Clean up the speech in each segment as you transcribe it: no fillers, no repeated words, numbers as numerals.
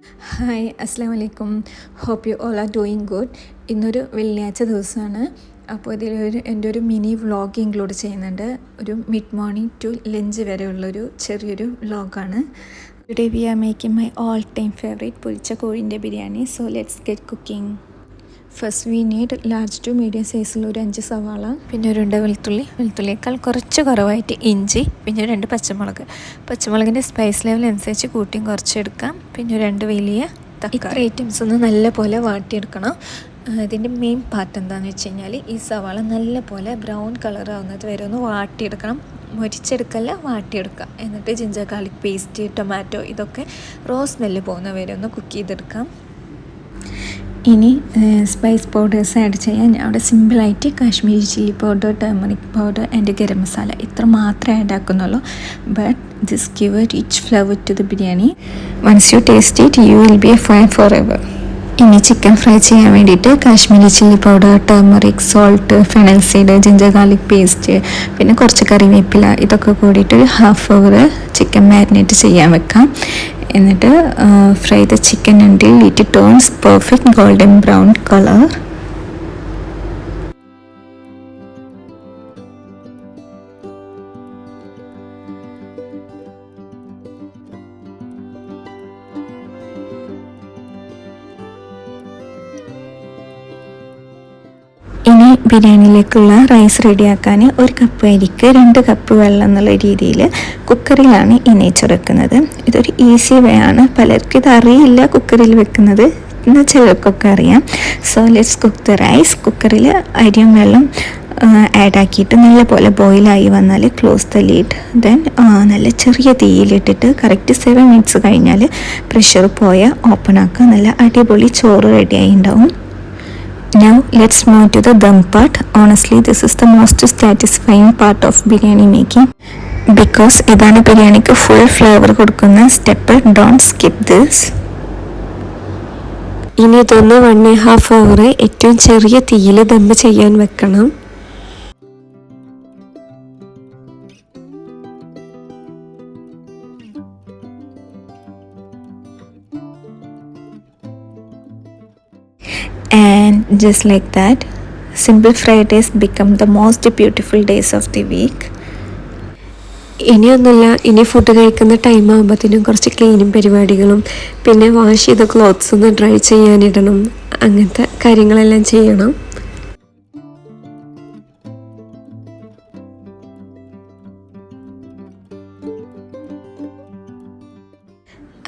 Hi അസ്സാം വലൈക്കും. Hope you all are doing good. ഇന്നൊരു വെള്ളിയാഴ്ച ദിവസമാണ്. അപ്പോൾ എൻ്റെ ഒരു മിനി വ്ളോഗ് ഇൻക്ലൂഡ് ചെയ്യുന്നുണ്ട്. ഒരു മിഡ് മോർണിംഗ് ടു ലഞ്ച് വരെയുള്ളൊരു ചെറിയൊരു വ്ളോഗാണ്. Today we are making my all time favourite പൊരിച്ച കോഴിൻ്റെ biryani. So let's get cooking. First we need large to medium സൈസിൽ ഒരു 5 സവാള, പിന്നെ ഒരു 2 വെളുത്തുള്ളിയേക്കാൾ കുറച്ച് കുറവായിട്ട് ഇഞ്ചി, പിന്നെ 2 പച്ചമുളകിൻ്റെ സ്പൈസ് ലെവൽ അനുസരിച്ച് കൂട്ടിയും കുറച്ചെടുക്കാം. പിന്നെ 2 വലിയ തക്കാളി. ഇത്ര ഐറ്റംസ് ഒന്ന് നല്ല പോലെ വാട്ടിയെടുക്കണം. ഇതിൻ്റെ മെയിൻ പാർട്ട് എന്താണെന്ന് വെച്ച് കഴിഞ്ഞാൽ ഈ സവാള നല്ല പോലെ ബ്രൗൺ കളർ ആവുന്നത് വരെ ഒന്ന് വാട്ടിയെടുക്കണം. മൊരിച്ചെടുക്കല്ല, വാട്ടിയെടുക്കുക. എന്നിട്ട് ജിഞ്ചർ ഗാർലിക് പേസ്റ്റ്, ടൊമാറ്റോ ഇതൊക്കെ സ്മെല്ല് പോകുന്ന വരെ ഒന്ന് കുക്ക് ചെയ്തെടുക്കാം. ഇനി സ്പൈസ് പൗഡേഴ്സ് ആഡ് ചെയ്യാൻ ഞാൻ അവിടെ സിമ്പിളായിട്ട് Kashmiri chilli powder, turmeric powder and garam masala ഇത്ര മാത്രമേ ആഡ് ആക്കുന്നുള്ളൂ. But this give a rich flavour to the biryani. Once you taste it you will be a fan forever. ഇനി ചിക്കൻ ഫ്രൈ ചെയ്യാൻ വേണ്ടിയിട്ട് Kashmiri chilli powder, turmeric, salt, fennel seed, ginger garlic paste, പിന്നെ കുറച്ച് കറിവേപ്പില ഇതൊക്കെ കൂടിയിട്ട് ഒരു ഹാഫ് അവർ ചിക്കൻ മാരിനേറ്റ് ചെയ്യാൻ വെക്കാം. എന്നിട്ട് fry the chicken until it turns perfect golden brown color. ഇനി ബിരിയാണിയിലേക്കുള്ള റൈസ് റെഡിയാക്കാൻ 1 കപ്പ് അരിക്ക് 2 കപ്പ് വെള്ളം എന്നുള്ള രീതിയിൽ കുക്കറിലാണ് ഈ നെയ്ച്ചോറ് വെക്കുന്നത്. ഇതൊരു ഈസി വേ ആണ്. പലർക്കും ഇത് അറിയില്ല കുക്കറിൽ വെക്കുന്നത്, എന്നാൽ ചിലർക്കൊക്കെ അറിയാം. So let's cook the rice. കുക്കറിൽ അരിയും വെള്ളം ആഡ് ആക്കിയിട്ട് നല്ലപോലെ ബോയിലായി വന്നാൽ ക്ലോസ് ദ ലീഡ്. ദെൻ നല്ല ചെറിയ തീയിലിട്ടിട്ട് കറക്റ്റ് 7 മിനിറ്റ്സ് കഴിഞ്ഞാൽ പ്രഷർ പോയാൽ ഓപ്പൺ ആക്കുക. നല്ല അടിപൊളി ചോറ് റെഡിയായി ഉണ്ടാവും. Now let's move to the dum part. Honestly, this is the most satisfying part of biryani making because idana biryani ku full flavor kodukkunna step. Don't skip this. ഇനി ഇതൊന്ന് 1.5 hour ഏറ്റവും ചെറിയ തീയിൽ ദം ചെയ്യാൻ വെക്കണം. And just like that, simple Fridays become the most beautiful days of the week. ഇനിയൊന്നുമില്ല, ഇനി food കഴിക്കുന്ന time ആകുമ്പോഴത്തേനും കുറച്ച് ക്ലീനും പരിപാടികളും, പിന്നെ വാഷ് ചെയ്ത ക്ലോത്ത്സ് ഒന്ന് ഡ്രൈ ചെയ്യാനിടണം, അങ്ങനത്തെ കാര്യങ്ങളെല്ലാം ചെയ്യണം.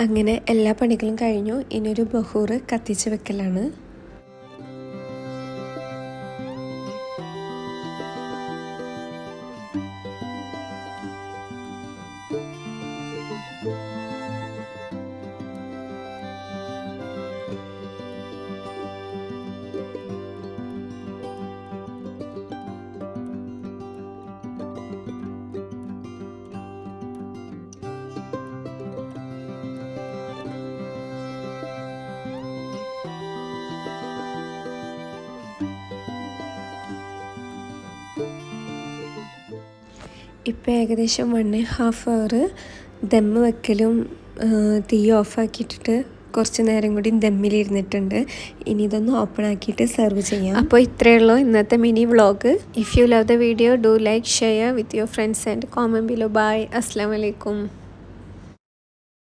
അങ്ങനെ എല്ലാ പണികളും കഴിഞ്ഞു. ഇനിയൊരു ബഹൂർ കത്തിച്ച് വെക്കലാണ്. ഇപ്പോൾ ഏകദേശം 1.5 hour ദമ്മ് വെക്കലും തീ ഓഫാക്കിയിട്ടിട്ട് കുറച്ച് നേരം കൂടി ദമ്മിലിരുന്നിട്ടുണ്ട്. ഇനി ഇതൊന്ന് ഓപ്പൺ ആക്കിയിട്ട് സെർവ് ചെയ്യാം. അപ്പോൾ ഇത്രയേ ഉള്ളൂ ഇന്നത്തെ mini vlog. If you love the video do like, share with your friends and comment below. Bye. അസ്സലാമു അലൈക്കും.